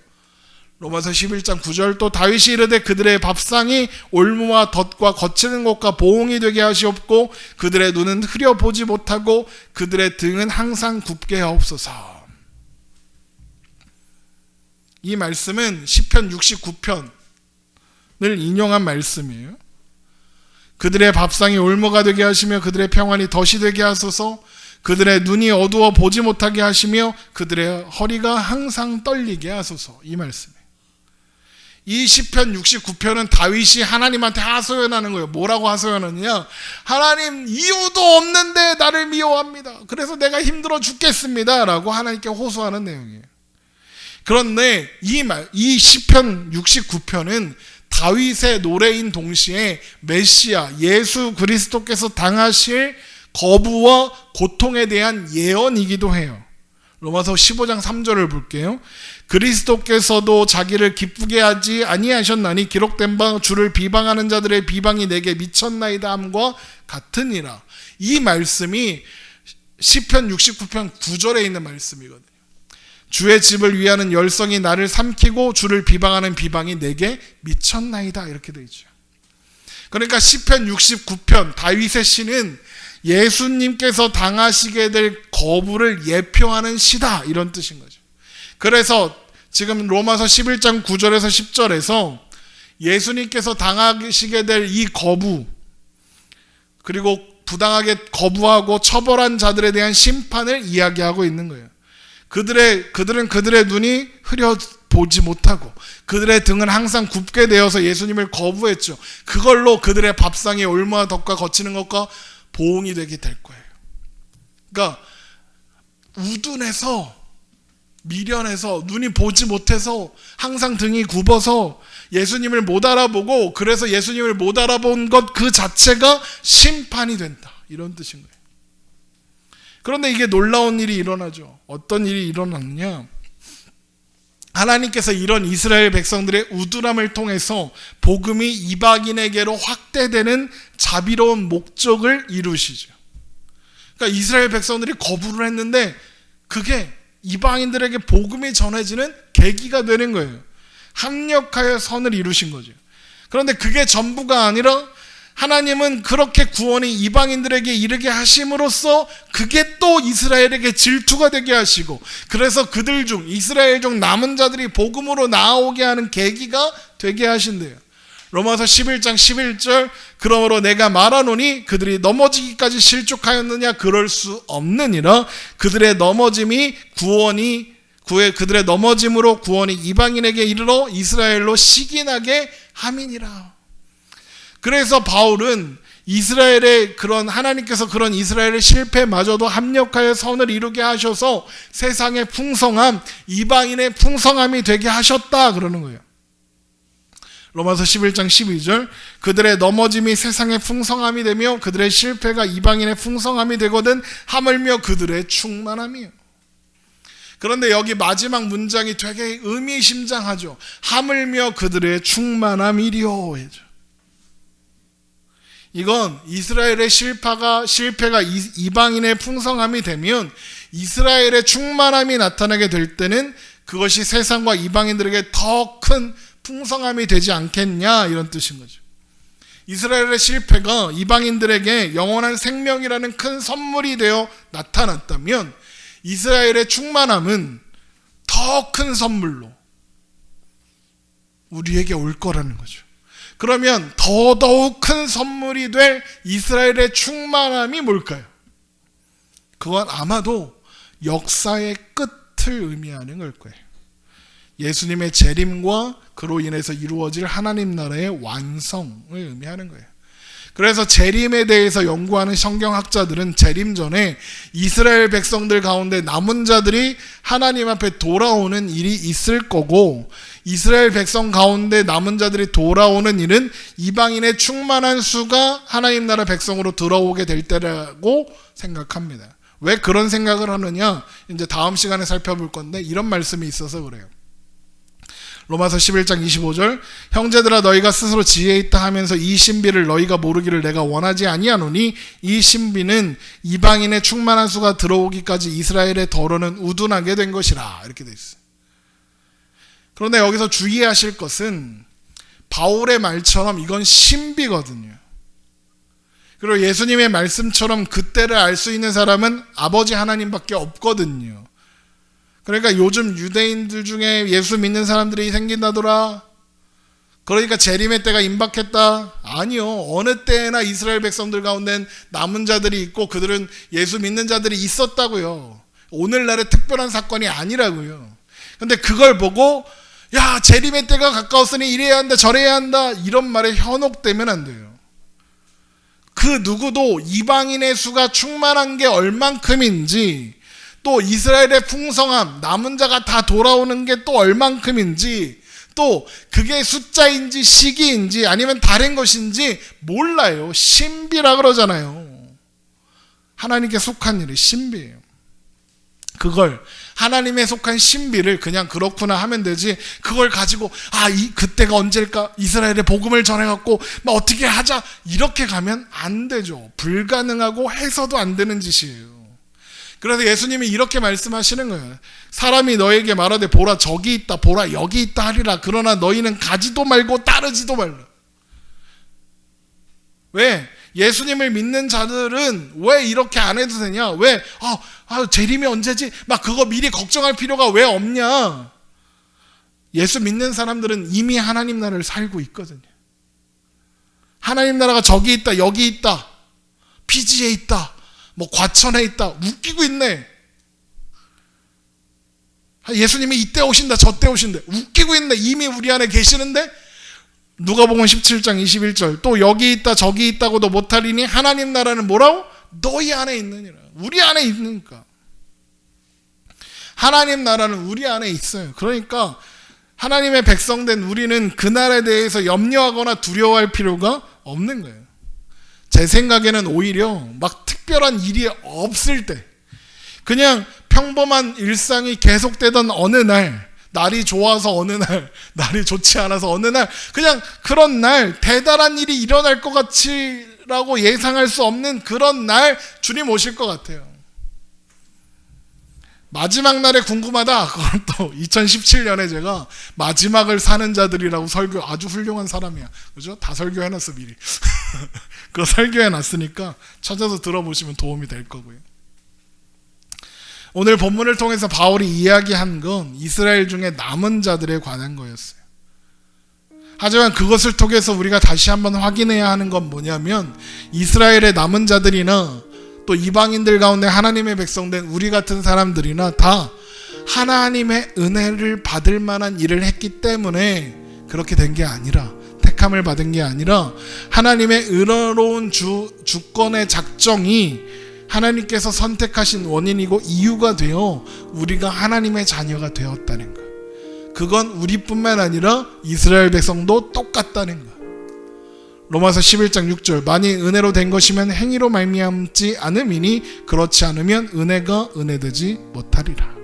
Speaker 1: 로마서 11장 9절 또 다윗이 이르되 그들의 밥상이 올무와 덫과 거치는 것과 보응이 되게 하시옵고 그들의 눈은 흐려보지 못하고 그들의 등은 항상 굽게 하옵소서. 이 말씀은 시편 69편을 인용한 말씀이에요. 그들의 밥상이 올무가 되게 하시며 그들의 평안이 덫이 되게 하소서. 그들의 눈이 어두워 보지 못하게 하시며 그들의 허리가 항상 떨리게 하소서. 이 말씀이에요. 이 시편 69편은 다윗이 하나님한테 하소연하는 거예요. 뭐라고 하소연하느냐? 하나님, 이유도 없는데 나를 미워합니다. 그래서 내가 힘들어 죽겠습니다 라고 하나님께 호소하는 내용이에요. 그런데 이 시편 69편은 다윗의 노래인 동시에 메시아 예수 그리스도께서 당하실 거부와 고통에 대한 예언이기도 해요. 로마서 15장 3절을 볼게요. 그리스도께서도 자기를 기쁘게 하지 아니하셨나니 기록된 바 주를 비방하는 자들의 비방이 내게 미쳤나이다 함과 같으니라. 이 말씀이 시편 69편 9절에 있는 말씀이거든요. 주의 집을 위하는 열성이 나를 삼키고 주를 비방하는 비방이 내게 미쳤나이다, 이렇게 되어 있죠. 그러니까 시편 69편 다윗의 시는 예수님께서 당하시게 될 거부를 예표하는 시다, 이런 뜻인 거죠. 그래서 지금 로마서 11장 9절에서 10절에서 예수님께서 당하시게 될 이 거부, 그리고 부당하게 거부하고 처벌한 자들에 대한 심판을 이야기하고 있는 거예요. 그들은 그들의 눈이 흐려보지 못하고 그들의 등은 항상 굽게 되어서 예수님을 거부했죠. 그걸로 그들의 밥상에 올무와 덫과 거치는 것과 보응이 되게 될 거예요. 그러니까 우둔해서, 미련해서, 눈이 보지 못해서, 항상 등이 굽어서 예수님을 못 알아보고, 그래서 예수님을 못 알아본 것 그 자체가 심판이 된다, 이런 뜻인 거예요. 그런데 이게 놀라운 일이 일어나죠. 어떤 일이 일어났느냐? 하나님께서 이런 이스라엘 백성들의 우둔함을 통해서 복음이 이방인에게로 확대되는 자비로운 목적을 이루시죠. 그러니까 이스라엘 백성들이 거부를 했는데 그게 이방인들에게 복음이 전해지는 계기가 되는 거예요. 합력하여 선을 이루신 거죠. 그런데 그게 전부가 아니라 하나님은 그렇게 구원이 이방인들에게 이르게 하심으로써 그게 또 이스라엘에게 질투가 되게 하시고, 그래서 그들 중, 이스라엘 중 남은 자들이 복음으로 나아오게 하는 계기가 되게 하신대요. 로마서 11장 11절 그러므로 내가 말하노니 그들이 넘어지기까지 실족하였느냐? 그럴 수 없느니라. 그들의 넘어짐으로 구원이 이방인에게 이르러 이스라엘로 시기나게 함이니라. 그래서 바울은 이스라엘의 하나님께서 그런 이스라엘의 실패마저도 합력하여 선을 이루게 하셔서 세상의 풍성함, 이방인의 풍성함이 되게 하셨다, 그러는 거예요. 로마서 11장 12절 그들의 넘어짐이 세상의 풍성함이 되며 그들의 실패가 이방인의 풍성함이 되거든 하물며 그들의 충만함이에요. 그런데 여기 마지막 문장이 되게 의미심장하죠. 하물며 그들의 충만함이리요. 이건 이스라엘의 실패가 이방인의 풍성함이 되면 이스라엘의 충만함이 나타나게 될 때는 그것이 세상과 이방인들에게 더 큰 풍성함이 되지 않겠냐, 이런 뜻인 거죠. 이스라엘의 실패가 이방인들에게 영원한 생명이라는 큰 선물이 되어 나타났다면 이스라엘의 충만함은 더 큰 선물로 우리에게 올 거라는 거죠. 그러면 더더욱 큰 선물이 될 이스라엘의 충만함이 뭘까요? 그건 아마도 역사의 끝을 의미하는 걸 거예요. 예수님의 재림과 그로 인해서 이루어질 하나님 나라의 완성을 의미하는 거예요. 그래서 재림에 대해서 연구하는 성경학자들은 재림 전에 이스라엘 백성들 가운데 남은 자들이 하나님 앞에 돌아오는 일이 있을 거고, 이스라엘 백성 가운데 남은 자들이 돌아오는 일은 이방인의 충만한 수가 하나님 나라 백성으로 들어오게 될 때라고 생각합니다. 왜 그런 생각을 하느냐? 이제 다음 시간에 살펴볼 건데 이런 말씀이 있어서 그래요. 로마서 11장 25절, 형제들아 너희가 스스로 지혜 있다 하면서 이 신비를 너희가 모르기를 내가 원하지 아니하노니 이 신비는 이방인의 충만한 수가 들어오기까지 이스라엘의 더러는 우둔하게 된 것이라, 이렇게 돼 있어요. 그런데 여기서 주의하실 것은 바울의 말처럼 이건 신비거든요. 그리고 예수님의 말씀처럼 그때를 알 수 있는 사람은 아버지 하나님밖에 없거든요. 그러니까 요즘 유대인들 중에 예수 믿는 사람들이 생긴다더라, 그러니까 재림의 때가 임박했다. 아니요, 어느 때나 이스라엘 백성들 가운데는 남은 자들이 있고 그들은 예수 믿는 자들이 있었다고요. 오늘날의 특별한 사건이 아니라고요. 근데 그걸 보고 야, 재림의 때가 가까웠으니 이래야 한다 저래야 한다, 이런 말에 현혹되면 안 돼요. 그 누구도 이방인의 수가 충만한 게 얼만큼인지, 또 이스라엘의 풍성함, 남은 자가 다 돌아오는 게 또 얼만큼인지, 또 그게 숫자인지 시기인지 아니면 다른 것인지 몰라요. 신비라 그러잖아요. 하나님께 속한 일이 신비예요. 그걸 하나님에 속한 신비를 그냥 그렇구나 하면 되지, 그걸 가지고 그때가 언제일까, 이스라엘의 복음을 전해갖고 막 어떻게 하자, 이렇게 가면 안 되죠. 불가능하고 해서도 안 되는 짓이에요. 그래서 예수님이 이렇게 말씀하시는 거예요. 사람이 너에게 말하되 보라 저기 있다 보라 여기 있다 하리라. 그러나 너희는 가지도 말고 따르지도 말라. 왜? 예수님을 믿는 자들은 왜 이렇게 안 해도 되냐? 왜? 재림이 언제지? 막 그거 미리 걱정할 필요가 왜 없냐? 예수 믿는 사람들은 이미 하나님 나라를 살고 있거든요. 하나님 나라가 저기 있다 여기 있다, 피지에 있다, 뭐 과천에 있다, 웃기고 있네. 예수님이 이때 오신다 저때 오신다, 웃기고 있네. 이미 우리 안에 계시는데. 누가복음 17장 21절, 또 여기 있다 저기 있다고도 못하리니 하나님 나라는 뭐라고? 너희 안에 있느니라. 우리 안에 있으니까. 하나님 나라는 우리 안에 있어요. 그러니까 하나님의 백성된 우리는 그 나라에 대해서 염려하거나 두려워할 필요가 없는 거예요. 제 생각에는 오히려 막 특별한 일이 없을 때, 그냥 평범한 일상이 계속되던 어느 날, 날이 좋아서 어느 날, 날이 좋지 않아서 어느 날, 그냥 그런 날, 대단한 일이 일어날 것 같이라고 예상할 수 없는 그런 날 주님 오실 것 같아요. 마지막 날에 궁금하다. 그건 또 2017년에 제가 마지막을 사는 자들이라고 설교, 아주 훌륭한 사람이야, 그죠? 다 설교해놨어 미리. 그거 설교해놨으니까 찾아서 들어보시면 도움이 될 거고요. 오늘 본문을 통해서 바울이 이야기한 건 이스라엘 중에 남은 자들에 관한 거였어요. 하지만 그것을 통해서 우리가 다시 한번 확인해야 하는 건 뭐냐면, 이스라엘의 남은 자들이나 또 이방인들 가운데 하나님의 백성된 우리 같은 사람들이나 다 하나님의 은혜를 받을 만한 일을 했기 때문에 그렇게 된 게 아니라, 택함을 받은 게 아니라 하나님의 은혜로운 주권의 작정이 하나님께서 선택하신 원인이고 이유가 되어 우리가 하나님의 자녀가 되었다는 것. 그건 우리뿐만 아니라 이스라엘 백성도 똑같다는 것. 로마서 11장 6절, 만일 은혜로 된 것이면 행위로 말미암지 않음이니 그렇지 않으면 은혜가 은혜되지 못하리라.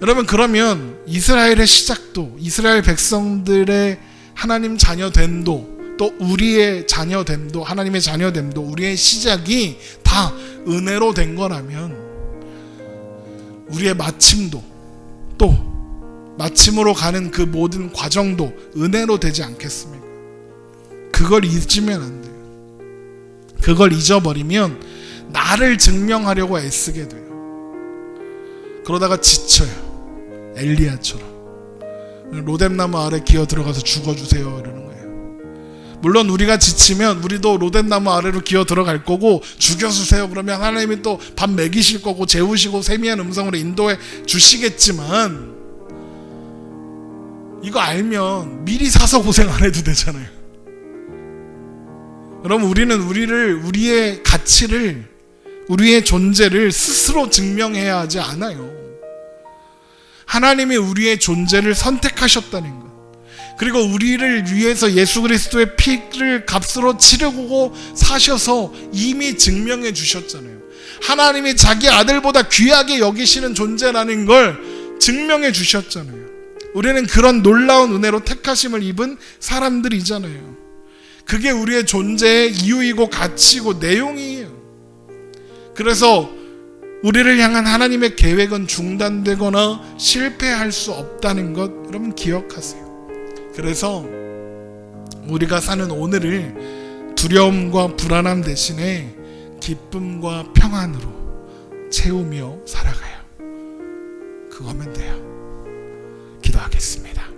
Speaker 1: 여러분, 그러면 이스라엘의 시작도, 이스라엘 백성들의 하나님 자녀됨도, 또 우리의 자녀됨도, 하나님의 자녀됨도, 우리의 시작이 다 은혜로 된 거라면 우리의 마침도, 또 마침으로 가는 그 모든 과정도 은혜로 되지 않겠습니까? 그걸 잊으면 안 돼요. 그걸 잊어버리면 나를 증명하려고 애쓰게 돼요. 그러다가 지쳐요. 엘리야처럼 로뎀나무 아래 기어 들어가서 죽어주세요 이러는 거예요. 물론 우리가 지치면 우리도 로뎀나무 아래로 기어 들어갈 거고, 죽여주세요 그러면 하나님이 또 밥 먹이실 거고 재우시고 세미한 음성으로 인도해 주시겠지만, 이거 알면 미리 사서 고생 안 해도 되잖아요. 그럼 우리는 우리의 가치를, 우리의 존재를 스스로 증명해야 하지 않아요. 하나님이 우리의 존재를 선택하셨다는 것, 그리고 우리를 위해서 예수 그리스도의 피를 값으로 치르고 사셔서 이미 증명해 주셨잖아요. 하나님이 자기 아들보다 귀하게 여기시는 존재라는 걸 증명해 주셨잖아요. 우리는 그런 놀라운 은혜로 택하심을 입은 사람들이잖아요. 그게 우리의 존재의 이유이고 가치이고 내용이에요. 그래서 우리를 향한 하나님의 계획은 중단되거나 실패할 수 없다는 것 여러분 기억하세요. 그래서 우리가 사는 오늘을 두려움과 불안함 대신에 기쁨과 평안으로 채우며 살아가요. 그거면 돼요. 기도하겠습니다.